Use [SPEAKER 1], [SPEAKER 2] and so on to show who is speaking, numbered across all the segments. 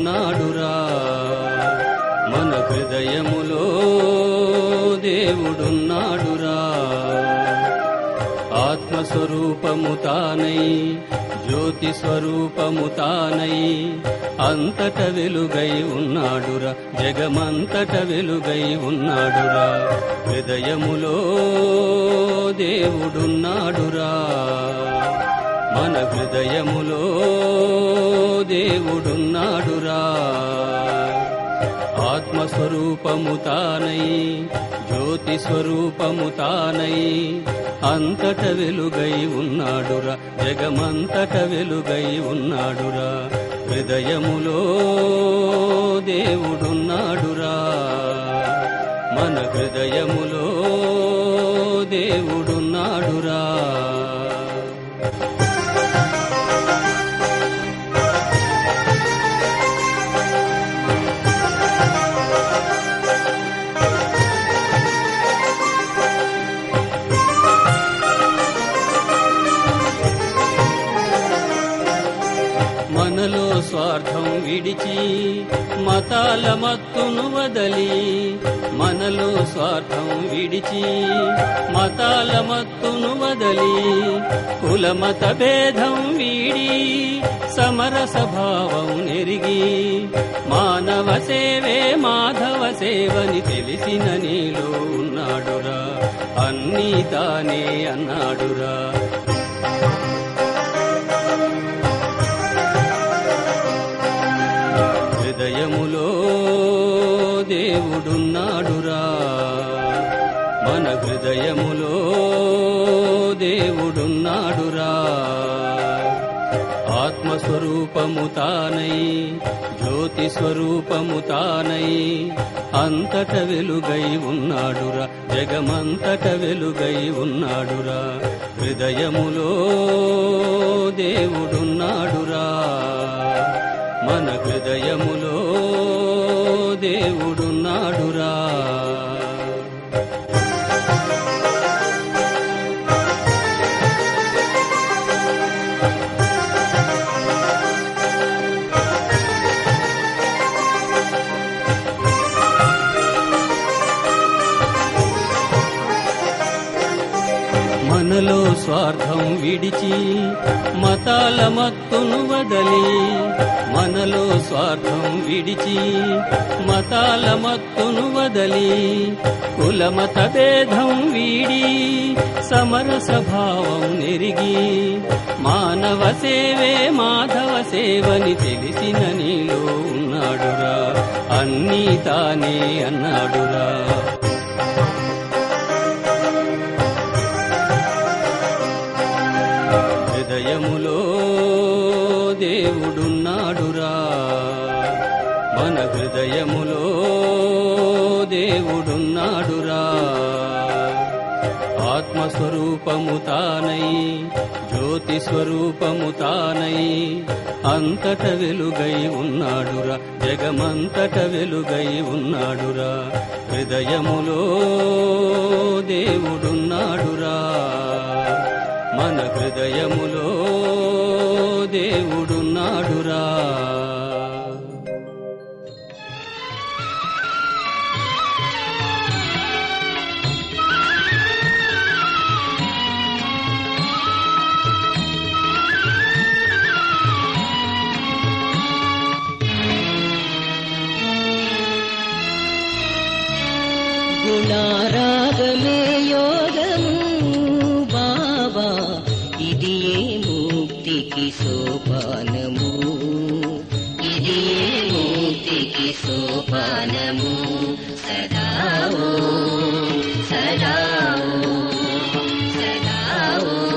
[SPEAKER 1] దేవుడున్నాడురా, మన హృదయములో దేవుడున్నాడురా. ఆత్మస్వరూపము తానై, జ్యోతి స్వరూపము తానై, అంతట వెలుగై ఉన్నాడురా, జగమంతట వెలుగై ఉన్నాడురా. హృదయములో దేవుడున్నాడురా, మన హృదయములో దేవుడున్నాడురా. ఆత్మస్వరూపము తానై, జ్యోతి స్వరూపము తానై, అంతట వెలుగై ఉన్నాడురా, జగమంతట వెలుగై ఉన్నాడురా. హృదయములో దేవుడున్నాడురా, మన హృదయములో దేవుడున్నాడురా. మనలో స్వార్థం విడిచి మతాల మత్తును వదలి, మనలో స్వార్థం విడిచి మతాల మత్తును వదలి, కులమత భేదం వీడి సమరస భావం నెరిగి, మానవ సేవే మాధవ సేవని తెలిసిన నీలో ఉన్నాడురా, అన్నీ తానే అన్నాడురా. హృదయములో దేవుడున్నాడురా, మన హృదయములో దేవుడున్నాడురా. ఆత్మస్వరూపము తానై, జ్యోతి స్వరూపము తానై, అంతట వెలుగై ఉన్నాడురా, జగమంతట వెలుగై ఉన్నాడురా. హృదయములో దేవుడున్నాడురా, మన హృదయములో దేవుడున్నాడురా. మనలో స్వార్థం విడిచి మతాల మత్తును వదలి, మనలో స్వార్థం విడిచి మతాల మత్తును వదలి, కులమత భేదం వీడి సమరస భావం నెరిగి, మానవ సేవే మాధవ సేవని తెలిసిన నీలో ఉన్నాడురా, అన్నీ తానే అన్నాడురా. హృదయములో దేవుడున్నాడురా, మన హృదయములో దేవుడున్నాడురా. ఆత్మస్వరూపము తానై, జ్యోతి స్వరూపము తానై, అంతట వెలుగై ఉన్నాడురా, జగమంతట వెలుగై ఉన్నాడురా. హృదయములో దేవుడున్నాడురా, మన హృదయములో దేవుడున్నాడురా.
[SPEAKER 2] గుణారాగమే యోగము బాబా, ఇది ఏ ముక్తికి సోపానము, ఇది ఏ ముక్తికి సోపానము. సదా ఓం, సదా ఓం, సదా ఓం,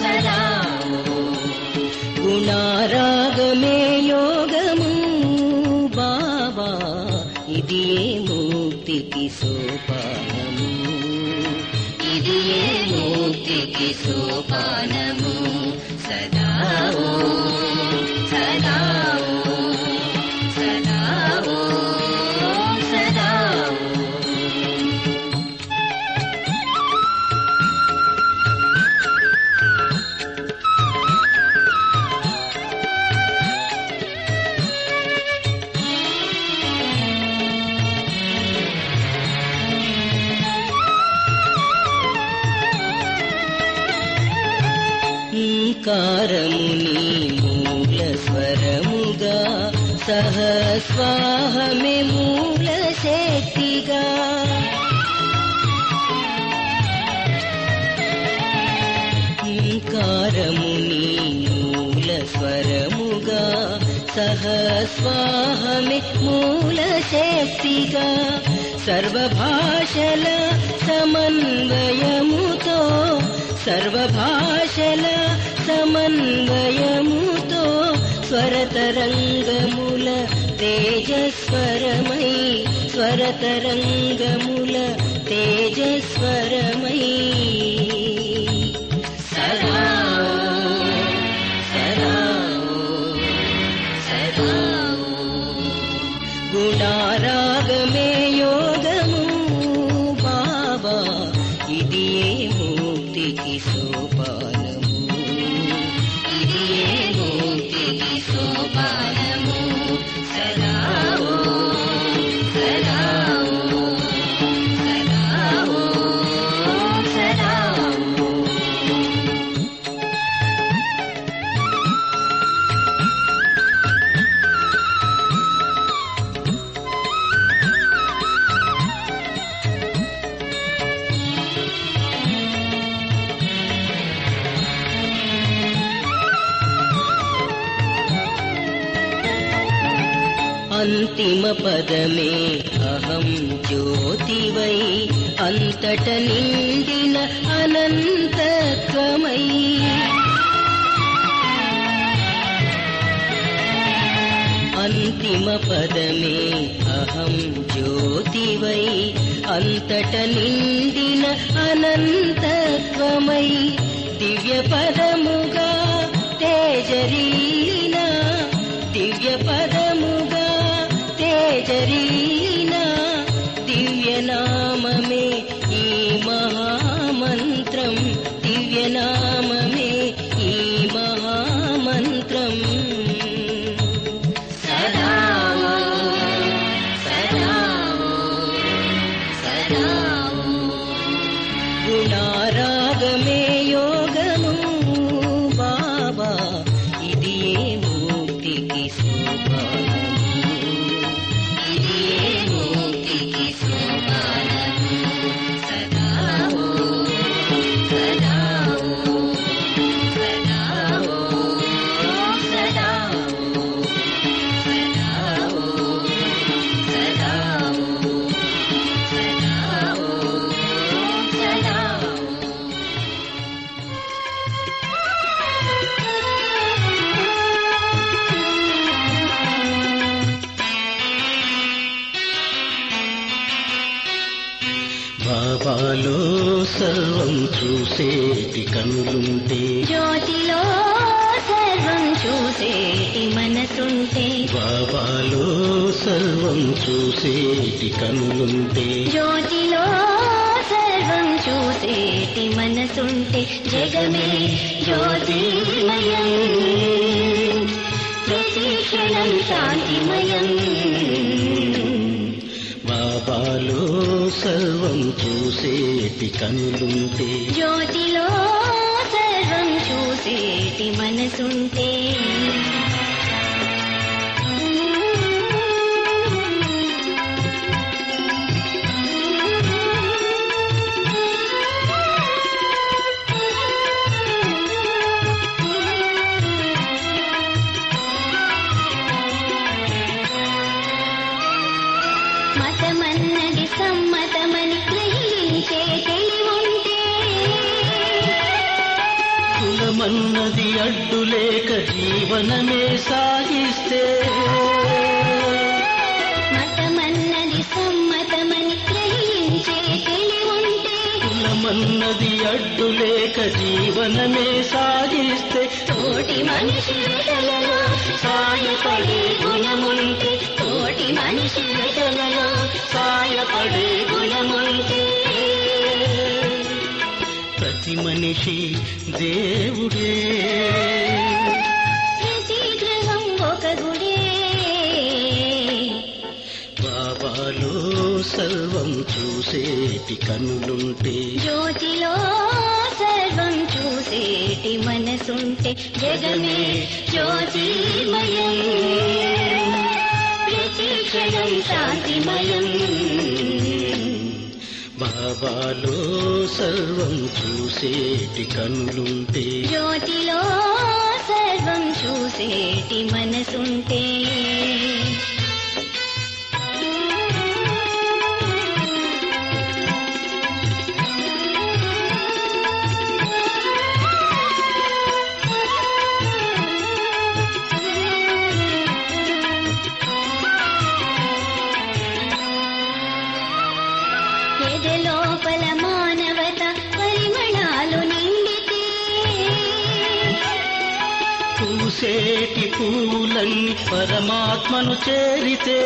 [SPEAKER 2] సదా ఓం. గుణారాగమే యోగము బాబా, ఇది ఏ ముక్తికి సోపానము, ఇది ఏ ముక్తికి సోపానము. సదా ఓం, సదా ఓం, సదా ఓం, సదా ఓం. సహ స్వాహమే మూల శక్తిగా ఓంకారముని మూల స్వరముగా సహ స్వాహమే మూల శక్తిగా సర్వభాషల సమన్వయముతో సర్వభాషల సమన్వయముతో స్వరతరంగముల తేజస్వరమై స్వరతరంగముల తేజస్వరమై సదా సదా సదా గుణారాగమే యోగము బాబా ఇది ముక్తికి సోపానము ఇది ముక్తికి సోపానము సదా సదా సదా అంతిమ పదమే అహం జ్యోతివై అంతట నిండిన అనంతత్వమై అంతిమ పదమే అహం జ్యోతివై అంతట నిండిన అనంతత్వమై దివ్య పదముగా తేజరీన దివ్య పదముగా తేజరీన దివ్యనామమే ఈ మహామంత్రం దివ్యనామమే ఈ మహామంత్రం సదా సదా సదా గుణారాగమే యోగము బాబా ఇది ముక్తికి సోపానము ఇది ముక్తికి సోపానము సదా సదా సదా
[SPEAKER 3] బాబాలో సర్వం చూసేటి కనులుంటే
[SPEAKER 2] జ్యోతిలో సర్వం చూసేటి మనసుంటే
[SPEAKER 3] బాబాలో సర్వం చూసేటి కనులుంటే
[SPEAKER 2] జ్యోతిలో సర్వం చూసేటి మనసుంటే జగమే జ్యోతిర్మయం ప్రతి క్షణం శాంతిమయం
[SPEAKER 3] బాబాలో సర్వం చూసేటి కనులుంటే
[SPEAKER 2] జ్యోతిలో సర్వం చూసేటి మనసుంటే మతమన్నది సమ్మతమని గ్రహించే తెలివుంటే
[SPEAKER 3] కులమన్నది అడ్డులేక జీవనమే సాగిస్తే
[SPEAKER 2] మతమన్నది సమ్మతమని గ్రహించే తెలివుంటే
[SPEAKER 3] కులమన్నది అడ్డులేక జీవనమే సాగిస్తే
[SPEAKER 2] తోటి మనిషి వెతలలో సాయపడే గుణముంటే తోటి మనిషి వెతలలో సాయపడే గుణముంటే
[SPEAKER 3] ప్రతి మనిషి దేవుడే
[SPEAKER 2] ప్రతి గృహం ఒక గుడే
[SPEAKER 3] బాబాలో సర్వం చూసేటి కనులుంటే
[SPEAKER 2] జ్యోతిలో సర్వం చూసేటి మనసుంటే జగమే జ్యోతిర్మయం క్షణం శాంతిమయం.
[SPEAKER 3] బాబాలో సర్వం చూసేటి కనులుంటే,
[SPEAKER 2] జ్యోతిలో సర్వం చూసేటి మనసుంటే, ఎదలోపల మానవత పరిమళాలు నిండితే,
[SPEAKER 3] పూసేటి పూలన్నీ పరమాత్మను చేరితే,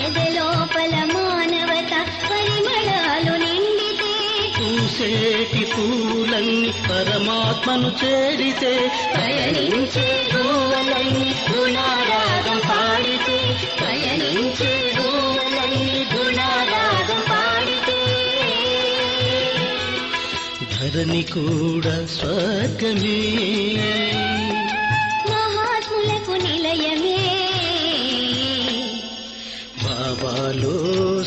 [SPEAKER 2] ఎదలోపల మానవత పరిమళాలు నిండితే,
[SPEAKER 3] పూసేటి పూలన్నీ పరమాత్మను చేరితే,
[SPEAKER 2] పయనించే గోవలన్నీ గుణారాగం పాడితే, పయనించే గోవలన్నీ గుణారాగం పాడితే,
[SPEAKER 3] ధరణి కూడా స్వర్గమే,
[SPEAKER 2] మహాత్ములకు నిలయమే.
[SPEAKER 3] బాబాలో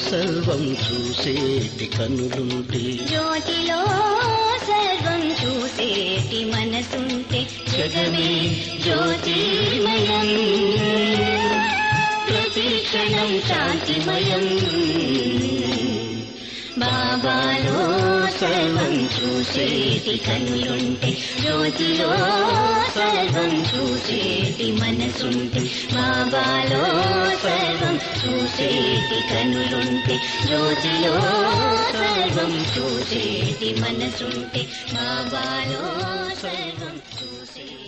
[SPEAKER 3] సర్వం చూసేటి కనులుంటే,
[SPEAKER 2] జ్యోతిలో సర్వం చూసేటి మనసుంటే, జగమే జ్యోతిర్మయం, ప్రతి క్షణం శాంతిమయం. బాబాలో సర్వం చూసేటి కనులుంటే, జ్యోతిలో సర్వం చూసేటి మనసుంటే, బాబాలో సర్వం చూసేటి కనులుంటే, జ్యోతిలో సర్వం చూసేటి మనసుంటే, బాబాలో సర్వం చూసేటి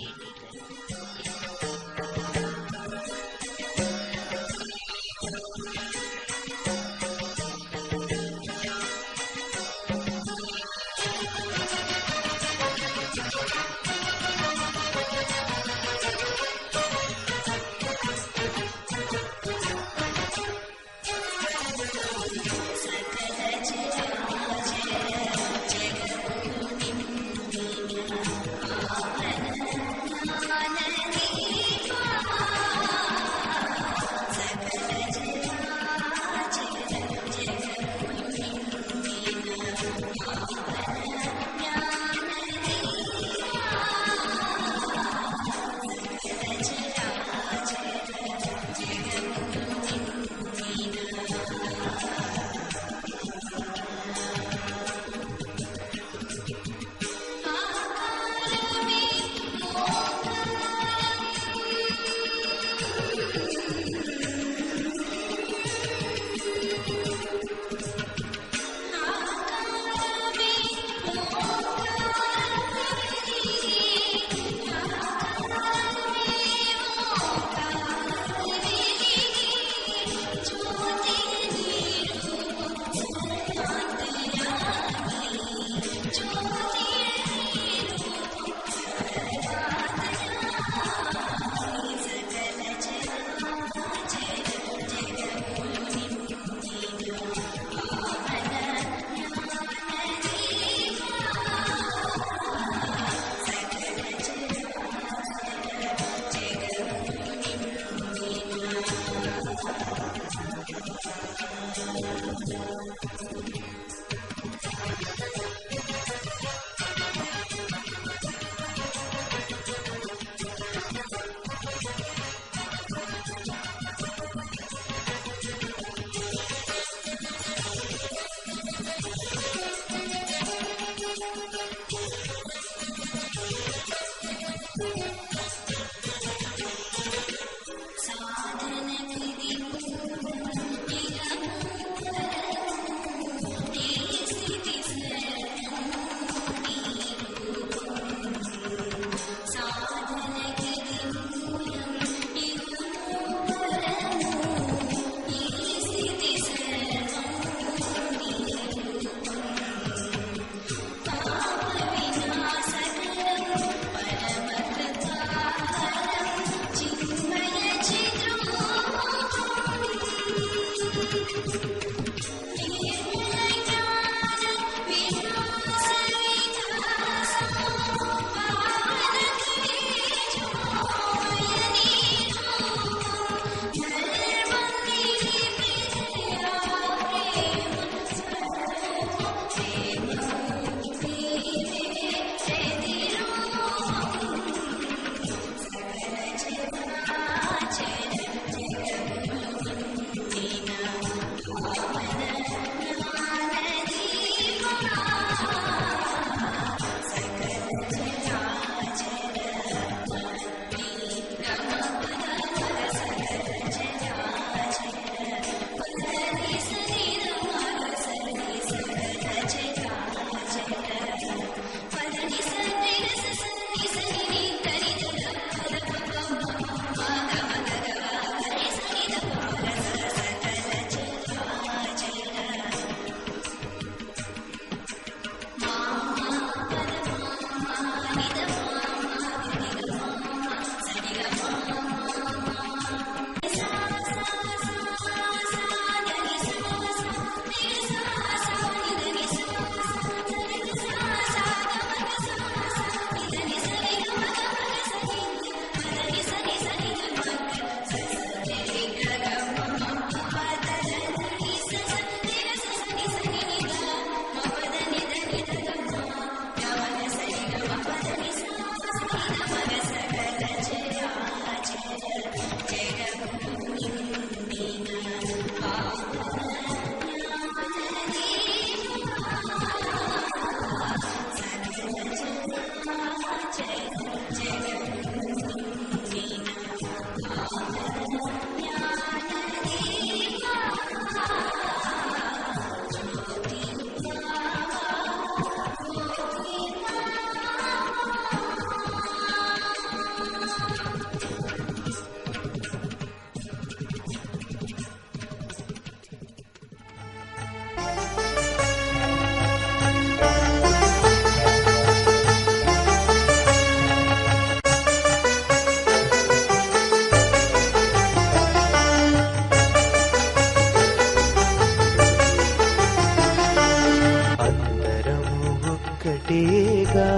[SPEAKER 4] ఒక్కటేగా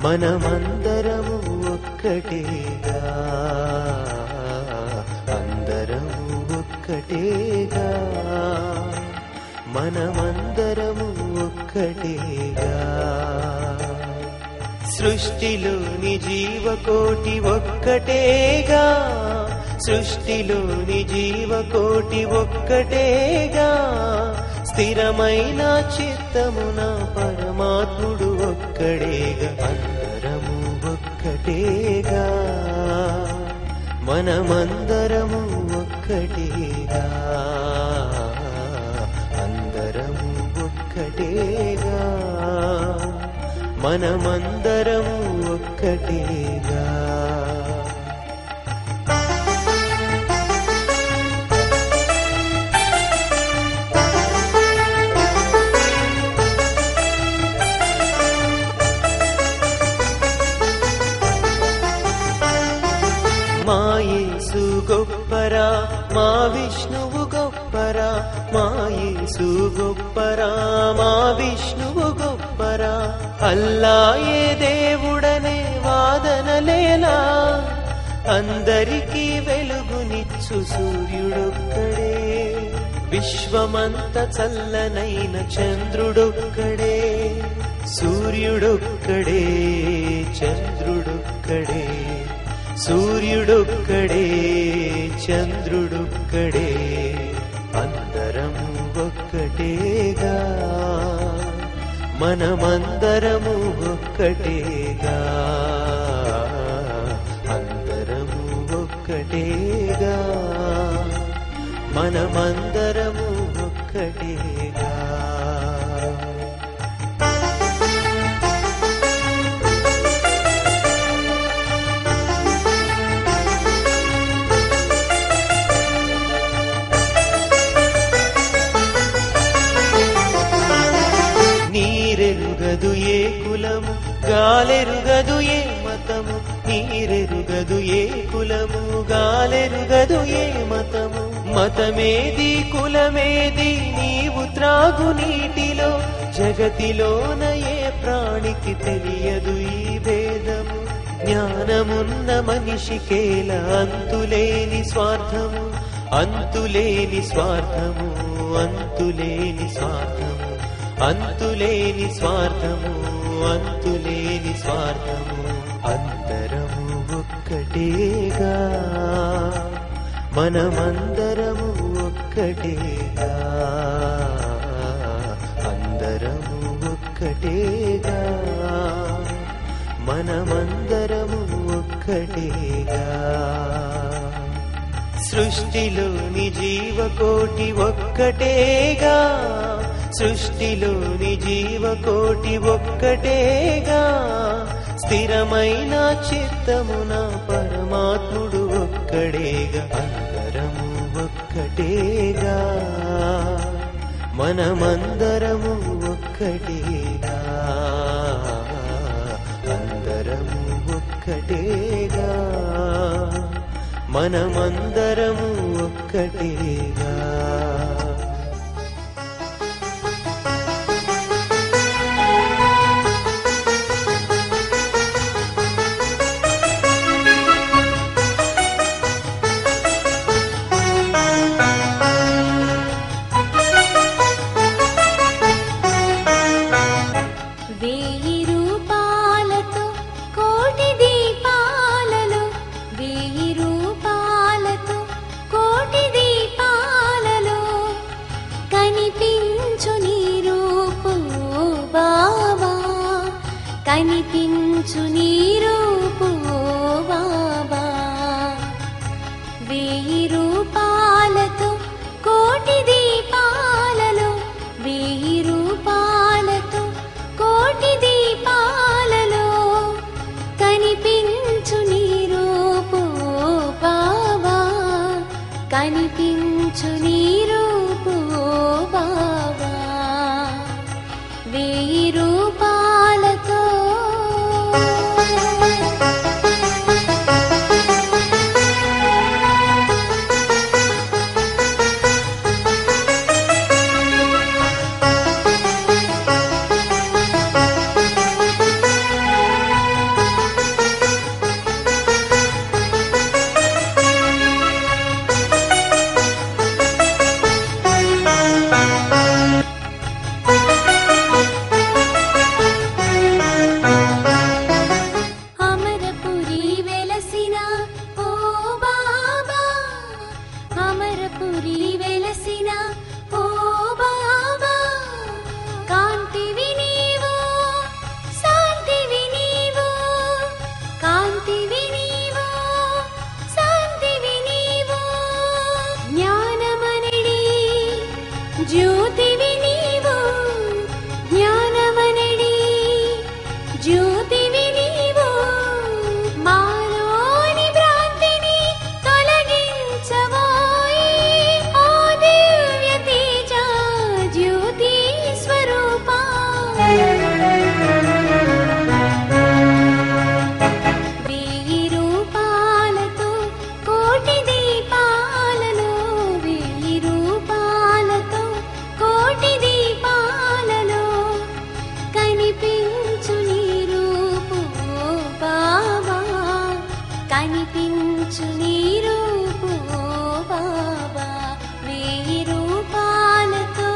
[SPEAKER 4] మనమందరము ఒక్కటేగా అందరము ఒక్కటేగా మనమందరము ఒక్కటేగా సృష్టిలోని జీవకోటి ఒక్కటేగా సృష్టిలోని జీవకోటి ఒక్కటేగా స్థిరమైన చిత్తమున పరమాత్ముడు ఒక్కడేగా అందరము ఒక్కటేగా మనమందరము ఒక్కటేగా అందరము ఒక్కటేగా మనమందరము ఒక్కటేగా మా యేసు గొప్పరా మా విష్ణువు గొప్పరా మా యేసు గొప్పరా మా విష్ణువు గొప్పరా అల్లాయే దేవుడనే వాదనలేలా అందరికీ వెలుగునిచ్చు సూర్యుడొక్కడే విశ్వమంత చల్లనైన చంద్రుడొక్కడే సూర్యుడొక్కడే చంద్రుడొక్కడే సూర్యుడొక్కడే చంద్రుడొక్కడే అందరము ఒక్కటేగా మనమందరము ఒక్కటేగా అందరము ఒక్కటేగా మనమందరము ఒక్కటేగా నీరెరుగదు ఏ కులము గాలెరుగదు ఏ మతము నీరెరుగదు ఏ కులము గాలెరుగదు ఏ మతము మతమేది కులమేది నీవు త్రాగు నీటిలో జగతిలోన ఏ ప్రాణికి తెలియదు ఈ భేదము జ్ఞానమున్న మనిషికేల అంతులేని స్వార్థము అంతులేని స్వార్థము అంతులేని స్వార్థము అంతులేని స్వార్థము అంతులేని స్వార్థము అందరము ఒక్కటేగా మనమందరము ఒక్కటేగా అందరము ఒక్కటేగా మనమందరము ఒక్కటేగా సృష్టిలోని జీవకోటి ఒక్కటేగా సృష్టిలోని జీవకోటి ఒక్కటేగా స్థిరమైన చిత్తమున పరమాత్ముడు ఒక్కడేగా అందరము ఒక్కటేగా మనమందరము ఒక్కటేగా అందరము ఒక్కటేగా మనమందరము ఒక్కటేగా
[SPEAKER 2] కోటి దీపాలలో కనిపించు నీ రూపు ఓ బాబా 1000 రూపాలతో. జ్యోతివి నీవు జ్ఞానమనడి జ్యోతివి నీవు మాలోని భ్రాంతిని తొలగించవోయి ఓ దివ్య తేజ జ్యోతి స్వరూపా. 1000 రూపాలతో కోటి దీపాలలో 1000 రూపాలతో కోటి దీపాలలో కనిపించు నీ రూపు ఓ బాబా కనిపించు నీ రూపు ఓ బాబా 1000 రూపాలతో.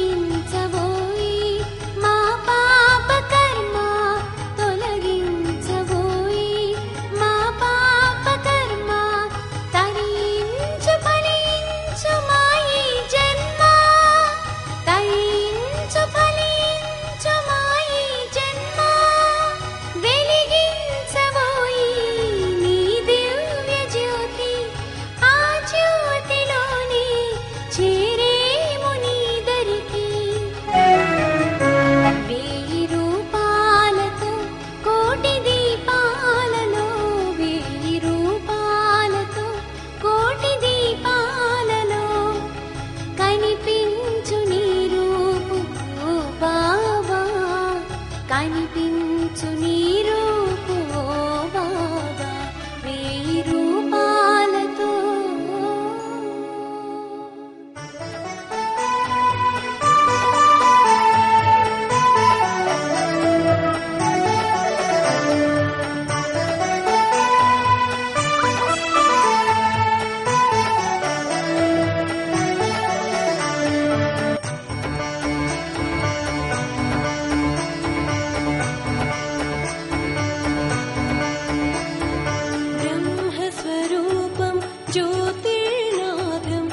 [SPEAKER 2] తొలగించవోయి మా పాప కర్మ తొలగించవోయి మా పాప కర్మ తరించు ఫలించు మా ఈ జన్మ తరించు ఫలించు మా ఈ జన్మ వెలిగించవోయి నీ దివ్య జ్యోతి ఆ జ్యోతిలోని చేరేము నీ దరికి. 1000 రూపాలతో కోటి దీపాలలో 1000 రూపాలతో కోటి దీపాలలో కనిపించు నీ రూపు ఓ బాబా కనిపించు నీ రూపు ఓ బాబా 1000 రూపాలతో. బ్రహ్మస్వరూపం జ్యోతిర్నాథం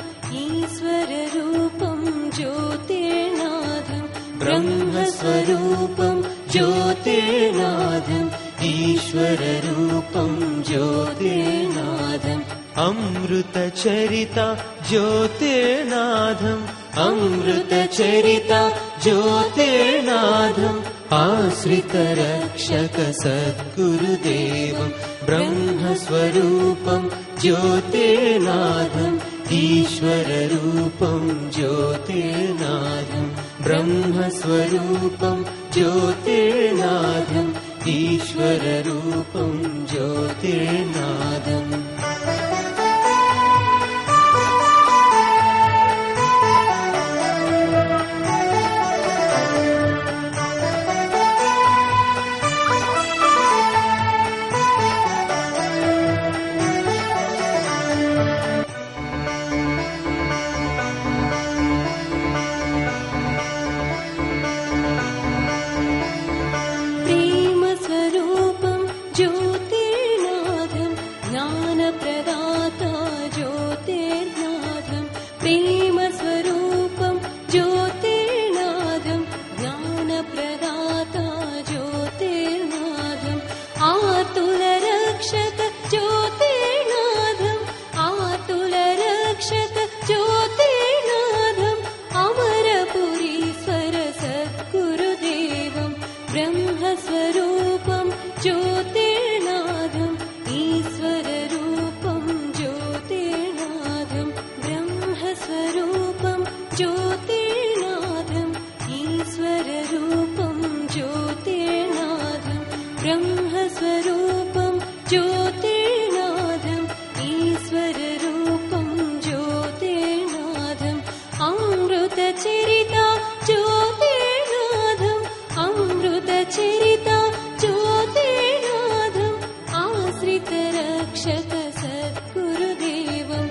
[SPEAKER 2] ఈశ్వరరూపం జ్యోతిర్నాథం
[SPEAKER 3] బ్రహ్మస్వరూపం జ్యోతిర్నాథం ఈశ్వరరూపం జ్యోతిర్నాథం అమృత చరిత జ్యోతిర్నాథం అమృత చరిత జ్యోతిర్నాథం ఆశ్రిత రక్షక సద్గురుదేవం బ్రహ్మస్వరూపం జ్యోతిర్నాథం ఈశ్వరరూపం జ్యోతిర్నాథం బ్రహ్మస్వరూపం జ్యోతిర్నాథం ఈశ్వరరూపం జ్యోతిర్నాథం.
[SPEAKER 2] ప్రేమ స్వరూపం జ్యోతిర్నాథం ब्रह्मस्वरूपं ज्योतिर्नादम् ईश्वररूपं ज्योतिर्नादम् अमृतचरिता ज्योतिर्नादम् अमृतचरिता ज्योतिर्नादम् आश्रितरक्षक सद्गुरुदेवम्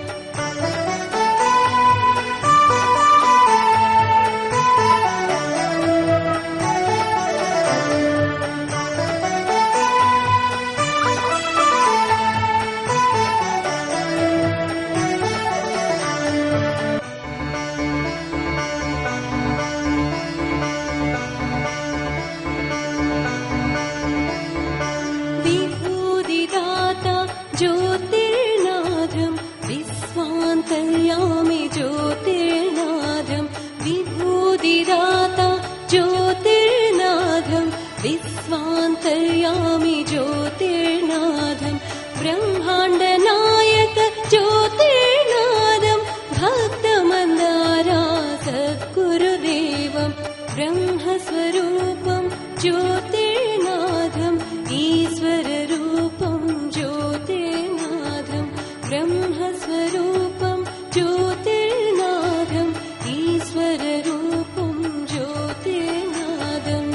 [SPEAKER 2] विभूतिदाता ज्योतिर्नादम् विश्वान्तर्यामि ज्योतिर्नादम् विभूतिदाता ज्योतिर्नादम् विश्वान्तर्यामि ज्योतिर्नादम् ब्रह्माण्डनायक ज्योतिर्नादम् भक्तमन्दारा सद्गुरुदेवम् ब्रह्मस्वरूपं ज्योतिर्नादम् ईश्वररूपं ज्योतिर्नादम् ब्रह्मस्वरूपं ज्योतिर्नादम् ईश्वररूपं ज्योतिर्नादम्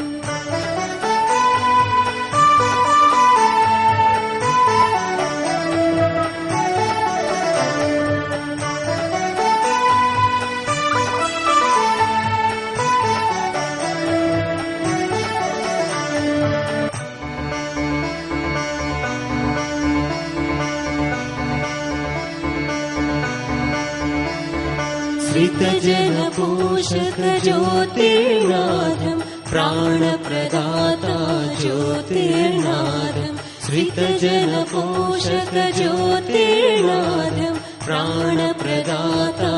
[SPEAKER 3] श्रितजनपोषक ज्योतिर्नादम् प्राणप्रदाता ज्योतिर्नादम् श्रितजनपोषक ज्योतिर्नादम् प्राणप्रदाता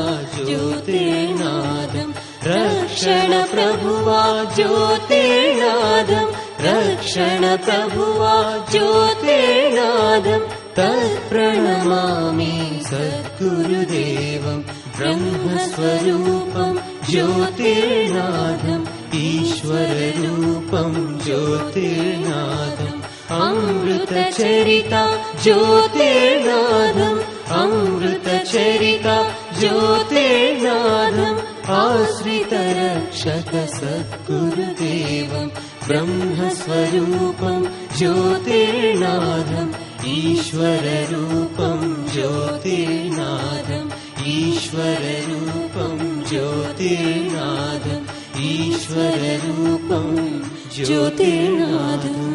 [SPEAKER 3] ज्योतिर्नादम् रक्षणप्रभुवा ज्योतिर्नादम् रक्षणप्रभुवा ज्योतिर्नादम् तत्प्रणमामि सद्गुरुदेवम् ब्रह्मस्वरूपं ज्योतिर्नादम् ईश्वररूपं ज्योतिर्नादम् अमृतचरिता ज्योतिर्नादम् अमृतचरिता ज्योतिर्नादम् आश्रितरक्षक सद्गुरुदेवम् ब्रह्मस्वरूपं ज्योतिर्नादम् ईश्वररूपं ज्योतिर्नादम् ईश्वररूपं ज्योतिर्नादम् ईश्वररूपं ज्योतिर्नादम्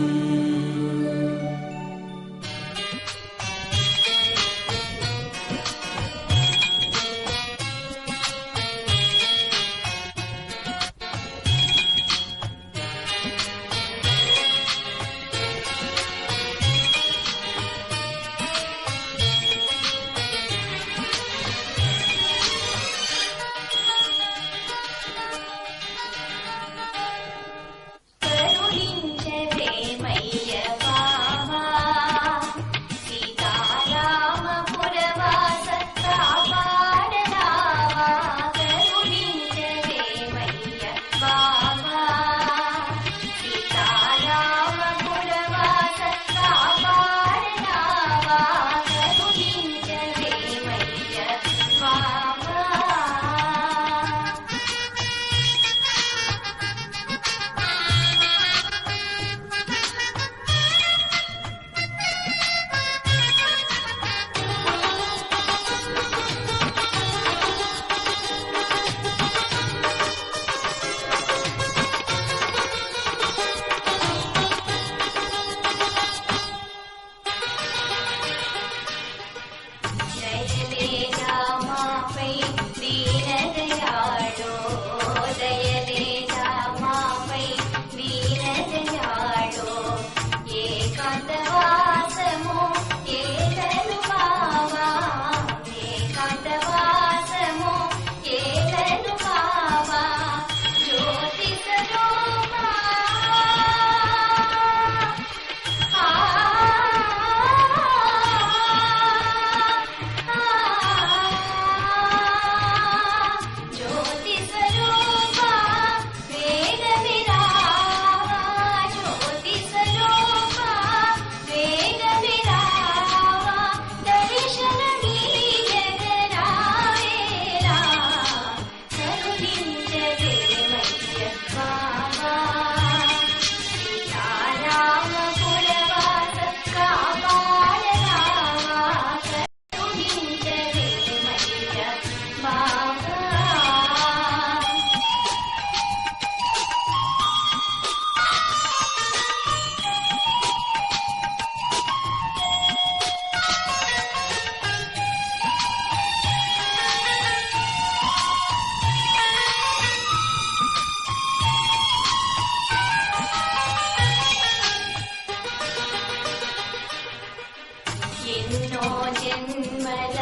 [SPEAKER 2] ఎన్నో జన్మల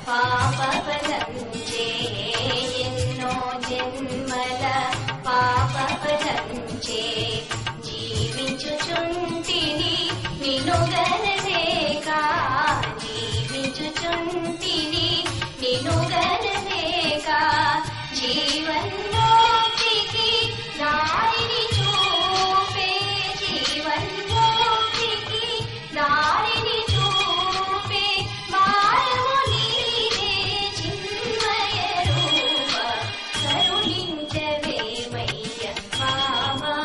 [SPEAKER 2] పాపఫలంచే ఎన్నో జన్మల పాపఫలంచే జీవించుచుంటిని నిన్ను గనలేక జీవించుచుంటిని నిన్ను గనలేక జీవన్ముక్తికి దారిని చూపే జీవన్ముక్తికి దారిని చూపే మాయము నీదే చిన్మయ రూప కరుణించవేమయ్య మామా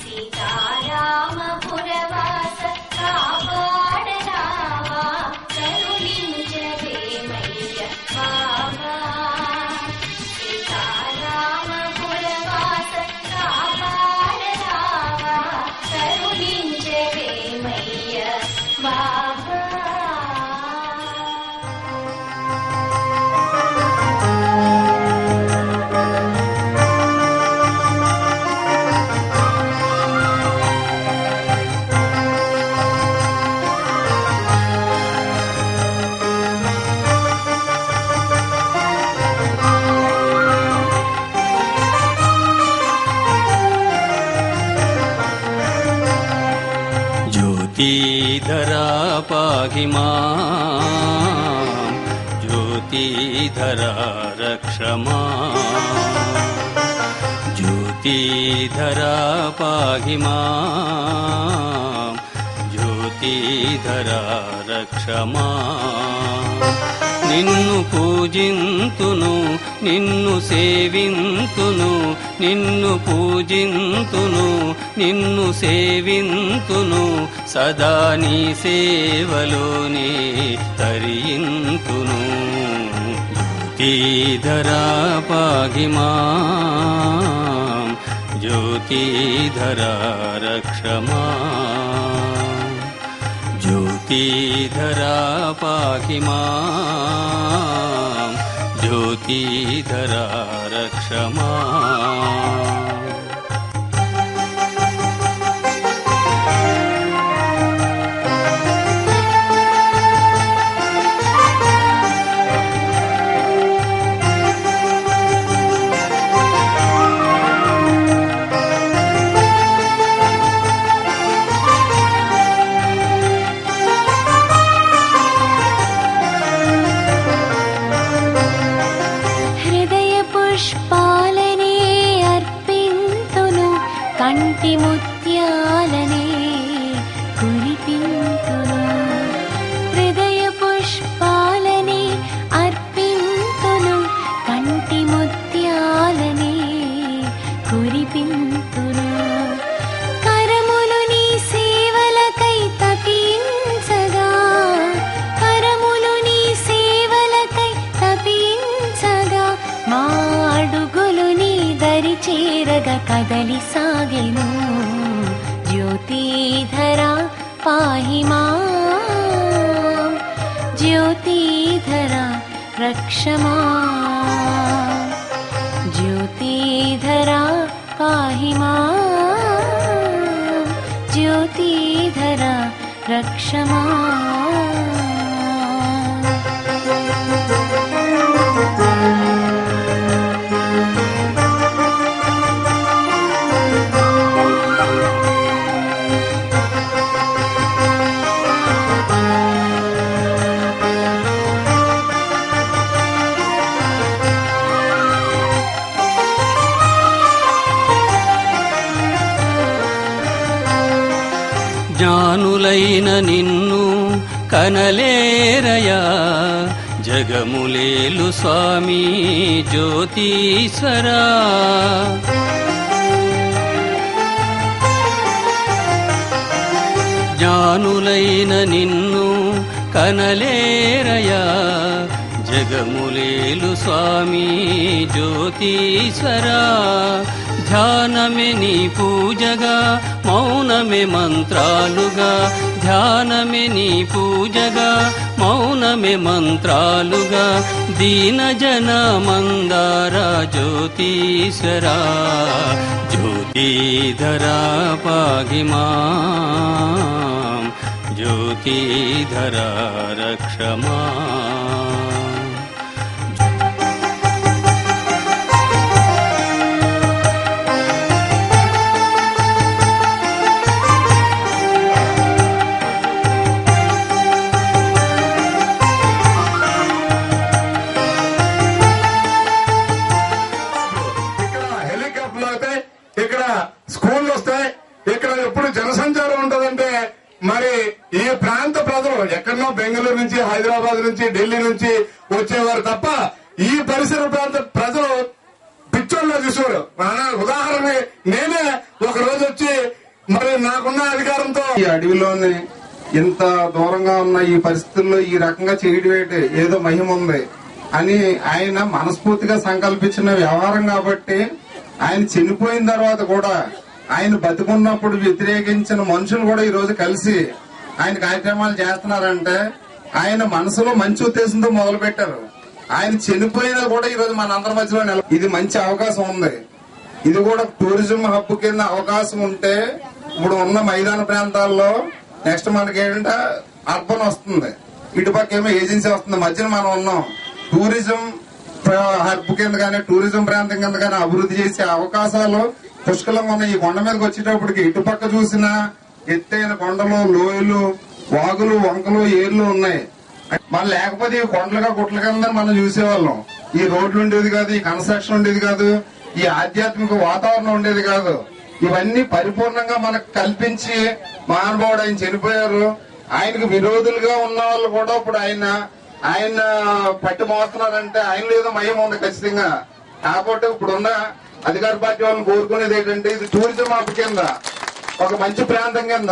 [SPEAKER 2] సీతారామపురవాస కాపాడరావా కరుణించవేమయ్య మామా సీతారామపురవాస కాపాడరావా కరుణించవేమయ్య మామా.
[SPEAKER 1] ज्योतिधरा पाहि मां ज्योतिधरा रक्ष मां ज्योतिधरा पाहि मां ज्योतिधरा रक्ष मां నిన్ను పూజింతును నిన్ను సేవింతును నిన్ను పూజింతును నిన్ను సేవింతును సదా నీ సేవలోనే తరింతును జ్యోతిధరా పాहि మాం జ్యోతిధరా రక్ష మాం ज्योतिधरा पाहि मां ज्योतिधरा रक्ष मां.
[SPEAKER 2] పుష్పాలనే అర్పింతును కంటి ముత్యాలనే కురిపింతును హృదయ పుష్పాలనే అర్పింతును కంటి ముత్యాలనే కురిపింతును కరములు నీ సేవలకై తపించగా కరములు నీ సేవలకై తపించగా మా అడుగులు నీ దరి చేరగా కదలి సాగెను జ్యోతిధరా పాहि మాం జ్యోతిధరా రక్ష మాం జ్యోతిధరా పాहि మాం జ్యోతిధరా రక్ష మాం.
[SPEAKER 1] జ్ఞానులైన నిన్ను కనలేరయా జగములేలు స్వామి జ్యోతీశ్వరా జ్ఞానులైన నిన్ను కనలేరయా జగములేలు స్వామి జ్యోతీశ్వరా ధ్యానమే నీ పూజగా మౌనమే మంత్రాలుగా ధ్యానమే నీ పూజగా మౌనమే మంత్రాలుగా దీన జన మందార జ్యోతీశ్వరా జ్యోతిధరా పాहि మాం జ్యోతిధరా జ్యోతిధర రక్షమా.
[SPEAKER 5] స్కూళ్ళు వస్తాయి, ఇక్కడ ఎప్పుడు జనసంచారం ఉంటదంటే మరి ఈ ప్రాంత ప్రజలు ఎక్కడో బెంగళూరు నుంచి, హైదరాబాద్ నుంచి, ఢిల్లీ నుంచి వచ్చేవారు తప్ప ఈ పరిసర ప్రాంత ప్రజలు పిచ్చోళ్ళ చూసేవారు. ఉదాహరణ నేనే ఒక రోజు వచ్చి మరి నాకున్న అధికారంతో
[SPEAKER 6] ఈ అడవిలోని ఇంత దూరంగా ఉన్న ఈ పరిస్థితుల్లో ఈ రకంగా చేయడం ఏదో మహిమ ఉంది అని ఆయన మనస్ఫూర్తిగా సంకల్పించిన వ్యవహారం కాబట్టి ఆయన చనిపోయిన తర్వాత కూడా ఆయన బతికున్నప్పుడు వ్యతిరేకించిన మనుషులు కూడా ఈ రోజు కలిసి ఆయన కార్యక్రమాలు చేస్తున్నారంటే ఆయన మనసులో మంచి ఉద్దేశంతో మొదలు పెట్టారు. ఆయన చనిపోయినా కూడా ఈ రోజు మన అందరి మధ్యలో ఇది మంచి అవకాశం ఉంది. ఇది కూడా టూరిజం హబ్ కింద అవకాశం ఉంటే ఇప్పుడు ఉన్న మైదాన ప్రాంతాల్లో నెక్స్ట్ మనకి ఏంటంటే అర్బన్ వస్తుంది, ఇటుపక్క ఏమో ఏజెన్సీ వస్తుంది, మధ్యన మనం ఉన్నాం. టూరిజం హబ్ కింద కానీ టూరిజం ప్రాంతం కింద కానీ అభివృద్ధి చేసే అవకాశాలు పుష్కలంగా ఉన్నాయి. ఈ కొండ మీదకి వచ్చేటప్పటికి ఇటుపక్క చూసినా ఎత్తైన కొండలు, లోయలు, వాగులు, వంకలు, ఏర్లు ఉన్నాయి. మనం లేకపోతే ఈ కొండలుగా గుట్ల కింద మనం చూసేవాళ్ళం. ఈ రోడ్లు ఉండేది కాదు, ఈ కన్స్ట్రక్షన్ ఉండేది కాదు, ఈ ఆధ్యాత్మిక వాతావరణం ఉండేది కాదు. ఇవన్నీ పరిపూర్ణంగా మనకు కల్పించి మహానుభావుడు ఆయన చనిపోయారు. ఆయనకు విరోధులుగా ఉన్న వాళ్ళు కూడా ఇప్పుడు ఆయన పట్టి మోస్తున్నారంటే ఆయనలో ఏదో మయం ఉంది ఖచ్చితంగా. కాబట్టి ఇప్పుడున్న అధికార పార్టీ వాళ్ళని కోరుకునేది ఏంటంటే ఇది టూరిజం హబ్ కింద ఒక మంచి ప్రాంతం కింద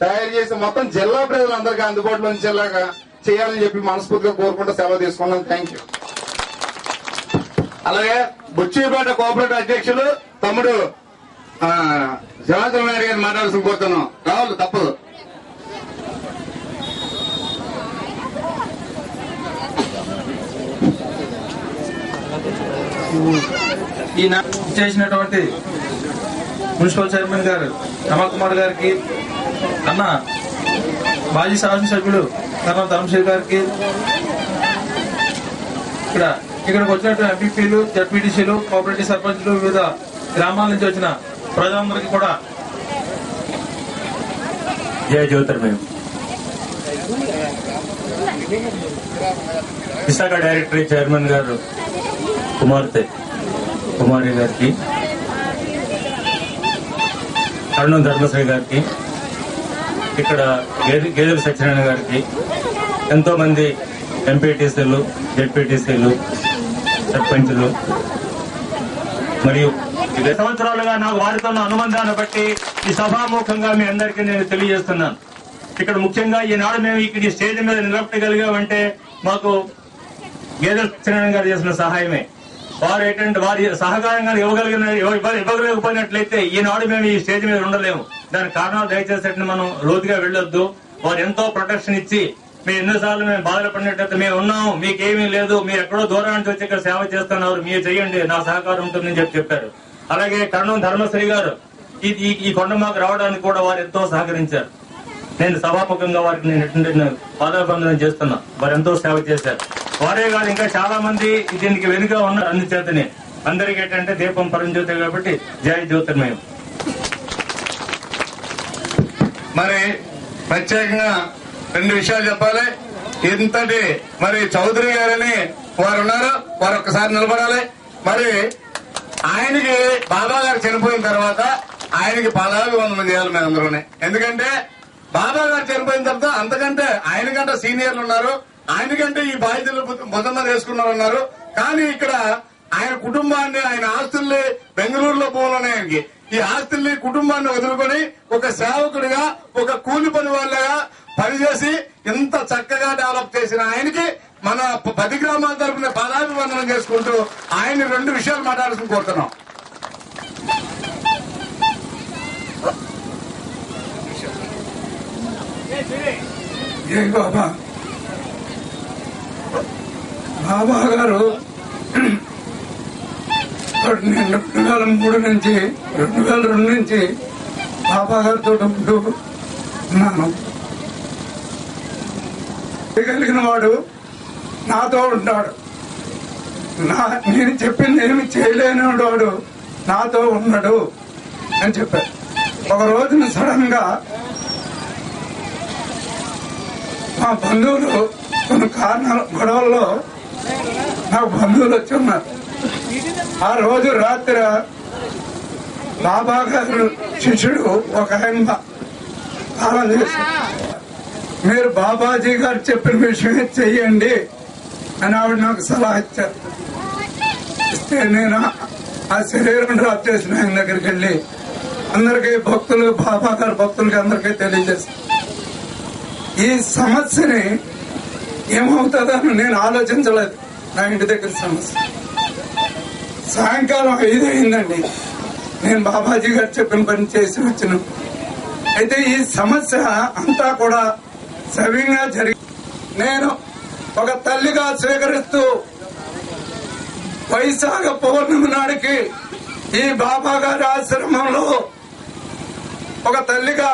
[SPEAKER 6] తయారు చేసి మొత్తం జిల్లా ప్రజలందరికీ అందుబాటులో ఉంచేలాగా చేయాలని చెప్పి మనస్ఫూర్తిగా కోరుకుంటూ సెలవు తీసుకున్నాను. Thank you.
[SPEAKER 5] అలాగే బుచ్చిపేట కోఆపరేటివ్ అధ్యక్షులు తమ్ముడు శివాజీ నాయుడు గారిని మాట్లాడాల్సిన కోరుతున్నాం. రావాలి తప్పదు.
[SPEAKER 7] ఈ చేసినటువంటి మున్సిపల్ చైర్మన్ గారు కమల్ కుమార్ గారికి, అన్న మాజీ శాసనసభ్యుడు కర్ణం ధర్మశ్రీ గారికి, ఇక్కడికి వచ్చినటువంటి ఎంపీపీలు, జడ్పీటీసీలు, కోఆపరేటివ్ సర్పంచ్లు, వివిధ గ్రామాల నుంచి వచ్చిన ప్రజలందరికీ కూడా
[SPEAKER 8] జయ జ్యోతిర్మయం. విశాఖ డైరెక్టరీ చైర్మన్ గారు కుమారి గారికి, కర్ణం ధర్మశ్రీ గారికి, ఇక్కడ గేదెల సత్యనారాయణ గారికి, ఎంతో మంది ఎంపీటీసీలు, జెడ్పీటీసీలు, సర్పంచులు మరియు 20 సంవత్సరాలుగా నాకు వారితో ఉన్న అనుబంధాన్ని బట్టి ఈ సభాముఖంగా మీ అందరికీ నేను తెలియజేస్తున్నాను. ఇక్కడ ముఖ్యంగా ఈనాడు మేము ఇక్కడ స్టేజ్ మీద నిలబెట్టగలిగామంటే మాకు గేదెల సత్యనారాయణ గారు చేసిన సహాయమే. వారి సహకారంగా ఇవ్వగలిగిపోయినట్లయితే ఈనాడు మేము ఈ స్టేజ్ మీద ఉండలేము. దానికి కారణాలు దయచేసి మనం లోతుగా వెళ్లొద్దు. వారు ఎంతో ప్రొటెక్షన్ ఇచ్చి మీరు ఎన్నోసార్లు మేము బాధలు పడినట్లయితే మేము ఉన్నాము, మీకేమీ లేదు, మీరు ఎక్కడో దూరం నుంచి వచ్చి ఇక్కడ సేవ చేస్తున్నారు, మీరు చేయండి, నా సహకారం ఉంటుందని చెప్పారు. అలాగే కర్ణం ధర్మశ్రీ గారు ఈ కొండ మాకు రావడానికి కూడా వారు ఎంతో సహకరించారు. నేను సభాముఖంగా వారికి నేను పాదాభివందనం చేస్తున్నా. వారు ఎంతో సేవ చేశారు. వారే కాదు ఇంకా చాలా మంది దీనికి వెనుక ఉన్నారు. అందుచేతనే అందరికీ ఏంటంటే దీపం పరంజ్యోతి కాబట్టి జయ జ్యోతిర్మయం.
[SPEAKER 5] మరి ప్రత్యేకంగా 2 విషయాలు చెప్పాలి. ఇంతటి మరి చౌదరి గారని వారు ఉన్నారు, వారు ఒక్కసారి నిలబడాలి. మరి ఆయనకి బాబా గారు చనిపోయిన తర్వాత ఆయనకి పాదాభివందనం చేయాలి మేము అందరూనే. ఎందుకంటే బాబా గారు చనిపోయిన తర్వాత అంతకంటే ఆయనకంటే సీనియర్లు ఉన్నారు, ఆయనకంటే ఈ బాధ్యతలు మొదట వేసుకున్నారు ఉన్నారు. కానీ ఇక్కడ ఆయన కుటుంబాన్ని, ఆయన ఆస్తుల్ని బెంగళూరులో పోవాలని ఆయనకి ఈ ఆస్తుల్ని, కుటుంబాన్ని వదులుకొని ఒక సేవకుడిగా, ఒక కూలి పని వాళ్ళగా పనిచేసి ఇంత చక్కగా డెవలప్ చేసిన ఆయనకి మన 10 గ్రామాల తరపున పాదాభివందనం చేసుకుంటూ ఆయన 2 విషయాలు మాట్లాడాల్సి కోరుతున్నాం.
[SPEAKER 9] బాబా గారు నేను 2003 నుంచి 2002 నుంచి బాబా గారితో ఉంటూ ఉన్నాను. చేయగలిగిన వాడు నాతో ఉంటాడు. నేను చెప్పింది ఏమి చేయలేని వాడు నాతో ఉన్నాడు అని చెప్పారు. ఒక రోజున సడన్ గా మా బంధువులు కొన్ని కారణాల గొడవల్లో నాకు బంధువులు వచ్చి ఉన్నారు. ఆ రోజు రాత్రి బాబా గారు శిష్యుడు ఒక ఆయన కాలం చేశారు. మీరు బాబాజీ గారు చెప్పిన విషయమే చెయ్యండి అని ఆవిడ నాకు సలహా ఇచ్చారు. ఇస్తే నేను ఆ శరీరం డ్రాప్ చేసిన ఆయన దగ్గరికి వెళ్ళి అందరికీ భక్తులు, బాబా గారు భక్తులకి అందరికీ తెలియజేస్తాను. ఈ సమస్యని ఏమవుతుందని నేను ఆలోచించలేదు. నా ఇంటి దగ్గర సమస్య సాయంకాలం 5 అయిందండి. నేను బాబాజీ గారు చెప్పిన పని చేసి వచ్చిన. అయితే ఈ సమస్య అంతా కూడా సవ్యంగా జరిగి నేను ఒక తల్లిగా స్వీకరిస్తూ వైశాఖ పౌర్ణమి నాడికి ఈ బాబా గారి ఆశ్రమంలో ఒక తల్లిగా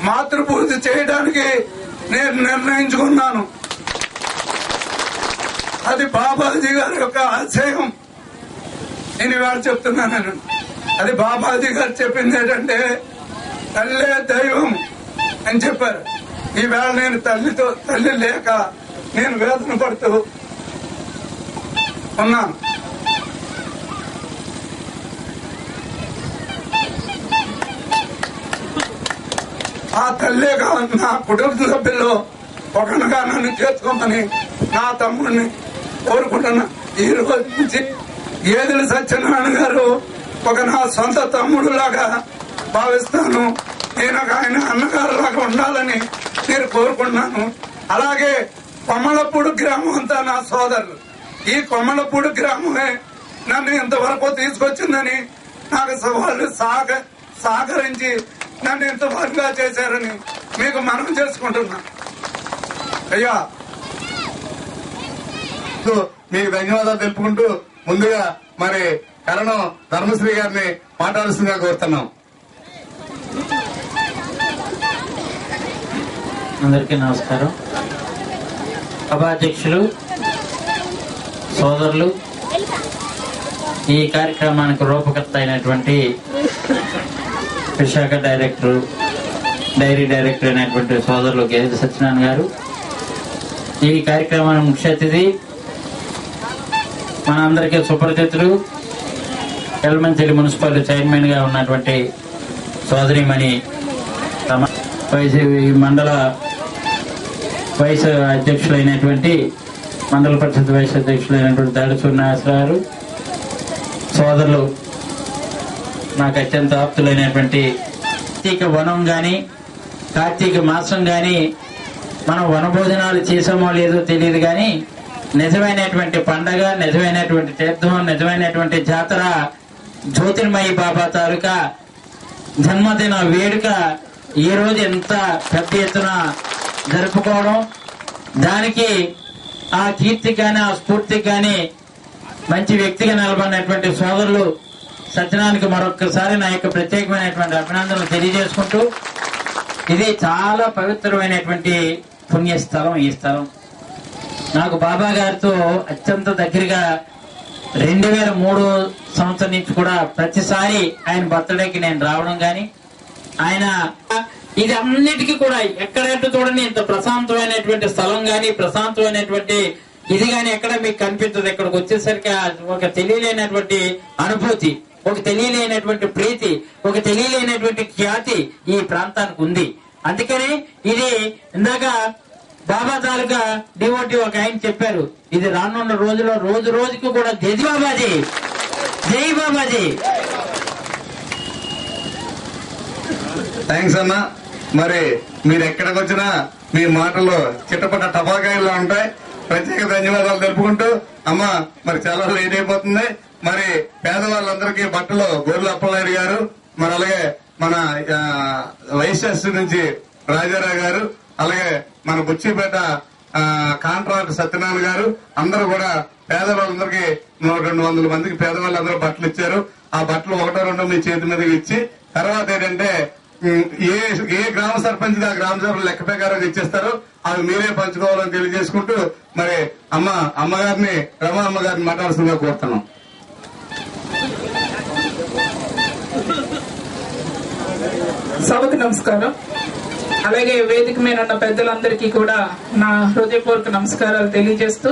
[SPEAKER 9] మాతృపూజ చేయడానికి నేను నిర్ణయించుకున్నాను. అది బాబాజీ గారి యొక్క ఆశయం. నేను ఇవాళ చెప్తున్నాను. అది బాబాజీ గారు చెప్పింది ఏంటంటే తల్లే దైవం అని చెప్పారు. ఈవేళ నేను తల్లి లేక నేను వేదన పడుతూ ఉన్నాను. ఆ తల్లిగా నా కుటుంబ సభ్యుల్లో ఒకనగా నన్ను చేర్చుకోమని నా తమ్ముడిని కోరుకుంటున్నా. ఈ రోజు నుంచి గేదెల సత్యనారాయణ గారు ఒక నా సొంత తమ్ముడు లాగా భావిస్తాను. నేను ఆయన అన్నగారు లాగా ఉండాలని నేను కోరుకుంటున్నాను. అలాగే కొమ్మలపూడి గ్రామం అంతా నా సోదరులు. ఈ కొమ్మలపూడి గ్రామమే నన్ను ఇంతవరకు తీసుకొచ్చిందని నాకు వాళ్ళు సహకరించి నన్ను ఇంత బాగా చేశారని మీకు మనం చేసుకుంటున్నా. అయ్యా
[SPEAKER 5] మీకు ధన్యవాదాలు తెలుపుకుంటూ ముందుగా మరి కరణం ధర్మశ్రీ గారిని మాట్లాడాల్సిందిగా కోరుతున్నాం.
[SPEAKER 10] అందరికీ నమస్కారం. సభాధ్యక్షులు, సోదరులు, ఈ కార్యక్రమానికి రూపకర్త అయినటువంటి విశాఖ డైరీ డైరెక్టర్ అయినటువంటి సోదరులు గేదెల సత్యనారాయణ గారు, ఈ కార్యక్రమానికి ముఖ్య అతిథి మనందరికీ సుపరిచితులు, ఎల్మంచిలి మున్సిపల్ చైర్మన్ గా ఉన్నటువంటి సోదరిమణి మండల వైస్ అధ్యక్షులైనటువంటి మండల పరిషత్ వైస్ అధ్యక్షులైనటువంటి దాడి సూర్యనారాయణ గారు, సోదరులు నాకు అత్యంత ఆప్తులైనటువంటి కార్తీక వనం గాని కార్తీక మాసం గాని మనం వనభోజనాలు చేసామో లేదో తెలియదు గాని నిజమైనటువంటి పండగ, నిజమైనటువంటి తీర్థం, నిజమైనటువంటి జాతర జ్యోతిర్మయి బాబా తాలూకా జన్మదిన వేడుక ఈ రోజు ఎంత పెద్ద ఎత్తున జరుపుకోవడం, దానికి ఆ కీర్తి కానీ ఆ స్ఫూర్తికి కానీ మంచి వ్యక్తిగా నిలబడినటువంటి సోదరులు సత్యనారాయణకి మరొకసారి నా యొక్క ప్రత్యేకమైనటువంటి అభినందనలు తెలియజేసుకుంటూ, ఇది చాలా పవిత్రమైనటువంటి పుణ్యస్థలం. ఈ స్థలం నాకు బాబా గారితో అత్యంత దగ్గరగా 2003 సంవత్సరం నుంచి కూడా ప్రతిసారి ఆయన బర్త్డేకి నేను రావడం గాని, ఆయన ఇది అన్నిటికీ కూడా ఎక్కడెట్టు చూడండి ఇంత ప్రశాంతమైనటువంటి స్థలం గాని, ప్రశాంతమైనటువంటి ఇది గాని ఎక్కడ మీకు కనిపించదు. ఇక్కడికి వచ్చేసరికి ఒక తెలియలేనటువంటి అనుభూతి, ఒక తెలియలేనటువంటి ప్రీతి, ఒక తెలియలేనటువంటి ఖ్యాతి ఈ ప్రాంతానికి ఉంది. అందుకని ఇది ఇందాక బాబా తాలూకా డివోటీ ఒక ఆయన చెప్పారు, ఇది రానున్న రోజులో రోజు రోజుకి కూడా జై బాబాజీ, జై బాబాజీ.
[SPEAKER 5] థ్యాంక్స్ అన్న. మరి మీరు ఎక్కడికి వచ్చినా మీ మాటలు చిట్టపట్ట టపాకాయల్లో ఉంటాయి. ప్రత్యేక ధన్యవాదాలు తెలుపుకుంటూ, అమ్మ మరి చాలా లేట్ అయిపోతుంది. మరి పేదవాళ్ళందరికీ బట్టలు గోర్ల అప్పలనాయుడు గారు, మరి అలాగే మన వైఎస్ఆర్సీ నుంచి రాజారావు గారు, అలాగే మన బుచ్చిపేట కాంట్రాక్టర్ సత్యనారాయణ గారు అందరూ కూడా పేదవాళ్ళందరికీ 200 మందికి పేదవాళ్ళందరూ బట్టలు ఇచ్చారు. ఆ బట్టలు 1-2 మీ చేతి మీదకి ఇచ్చి, తర్వాత ఏంటంటే ఏ ఏ గ్రామ సర్పంచ్ ఆ గ్రామ సభలు లెక్క ప్రకారం ఇచ్చేస్తారో అవి మీరే పంచుకోవాలని తెలియజేసుకుంటూ మరి అమ్మగారిని రమా అమ్మగారిని మాట్లాడుతుందిగా కోరుతున్నాం.
[SPEAKER 11] సభకు నమస్కారం. అలాగే వేదిక మీద ఉన్న పెద్దలందరికీ కూడా నా హృదయపూర్వక నమస్కారాలు తెలియజేస్తూ,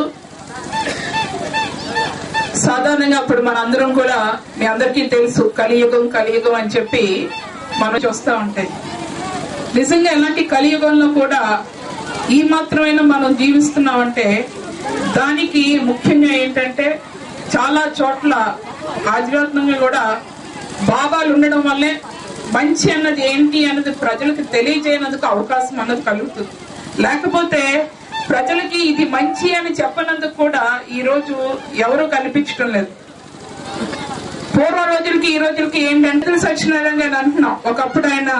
[SPEAKER 11] సాధారణంగా అప్పుడు మనందరం కూడా మీ అందరికీ తెలుసు కలియుగం కలియుగం అని చెప్పి మనం చూస్తూ ఉంటాయి. నిజంగా ఇలాంటి కలియుగంలో కూడా ఈ మాత్రమైనా మనం జీవిస్తున్నామంటే దానికి ముఖ్యంగా ఏంటంటే చాలా చోట్ల ఆధ్యాత్మికంగా కూడా బాబాలు ఉండడం వల్లే మంచి అన్నది ఏంటి అన్నది ప్రజలకు తెలియజేయనందుకు అవకాశం అన్నది కలుగుతుంది. లేకపోతే ప్రజలకి ఇది మంచి అని చెప్పనందుకు కూడా ఈ రోజు ఎవరూ కల్పించడం లేదు. పూర్వ రోజులకి ఈ రోజులకి ఏంటంటే సత్యనారాయణ గారు అంటున్నాం, ఒకప్పుడు ఆయన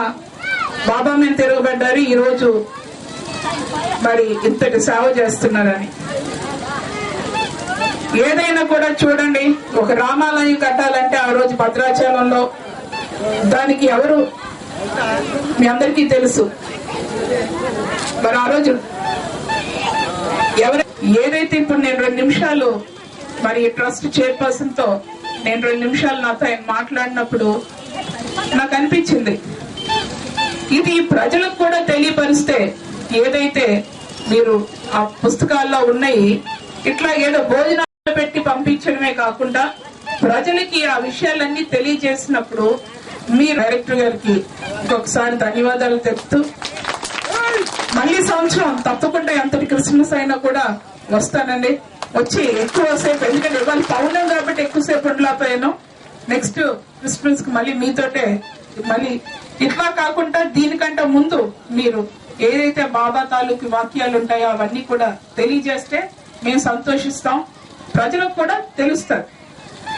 [SPEAKER 11] బాబా మీద తిరగబడ్డారు, ఈ రోజు మరి ఇంతటి సేవ చేస్తున్నారని. ఏదైనా కూడా చూడండి, ఒక రామాలయం కట్టాలంటే ఆ రోజు భద్రాచలంలో దానికి ఎవరు మీ అందరికీ తెలుసు. మరి ఆ రోజు ఎవరు ఏదైతే ఇప్పుడు నేను 2 నిమిషాలు మరి ట్రస్ట్ చైర్పర్సన్ తో నేను 2 నిమిషాలు నాతో ఆయన మాట్లాడినప్పుడు నాకు అనిపించింది, ఇది ప్రజలకు కూడా తెలియపరిస్తే ఏదైతే మీరు ఆ పుస్తకాల్లో ఉన్నాయి ఇట్లా ఏదో భోజనాలు పెట్టి పంపించడమే కాకుండా ప్రజలకి ఆ విషయాలన్నీ తెలియజేసినప్పుడు మీ డైరెక్టర్ గారికి ఇంకొకసారి ధన్యవాదాలు చెప్తూ, మళ్ళీ సంవత్సరం తప్పకుండా ఎంతటి క్రిస్మస్ అయినా కూడా వస్తానండి. వచ్చి ఎక్కువసేపు, ఎందుకంటే ఇవాళ పౌర్ణం కాబట్టి ఎక్కువసేపు ఉండలేకపోయాను. నెక్స్ట్ క్రిస్మస్ కి మళ్ళీ మీతోటే మళ్ళీ ఇట్లా కాకుండా దీనికంటే ముందు మీరు ఏదైతే బాబా తాలూకు వాక్యాలు ఉంటాయో అవన్నీ కూడా తెలియజేస్తే మేము సంతోషిస్తాం. ప్రజలకు కూడా తెలుస్తారు.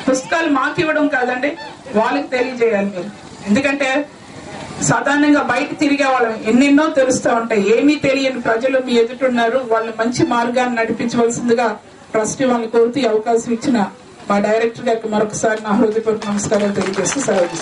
[SPEAKER 11] పుస్తకాలు మాకు ఇవ్వడం కాదండి, వాళ్ళకి తెలియజేయాలి మీరు. ఎందుకంటే సాధారణంగా బయట తిరిగే వాళ్ళం ఎన్నెన్నో తెలుస్తూ ఉంటాయి. ఏమీ తెలియని ప్రజలు మీ ఎదుటున్నారు, వాళ్ళని మంచి మార్గాన్ని నడిపించవలసిందిగా ట్రస్టీ వాళ్ళని కోరుతూ అవకాశం ఇచ్చిన మా డైరెక్టర్ గారికి మరొకసారి నా హృదయపూర్వక నమస్కారాలు తెలియజేస్తూ సెలవు.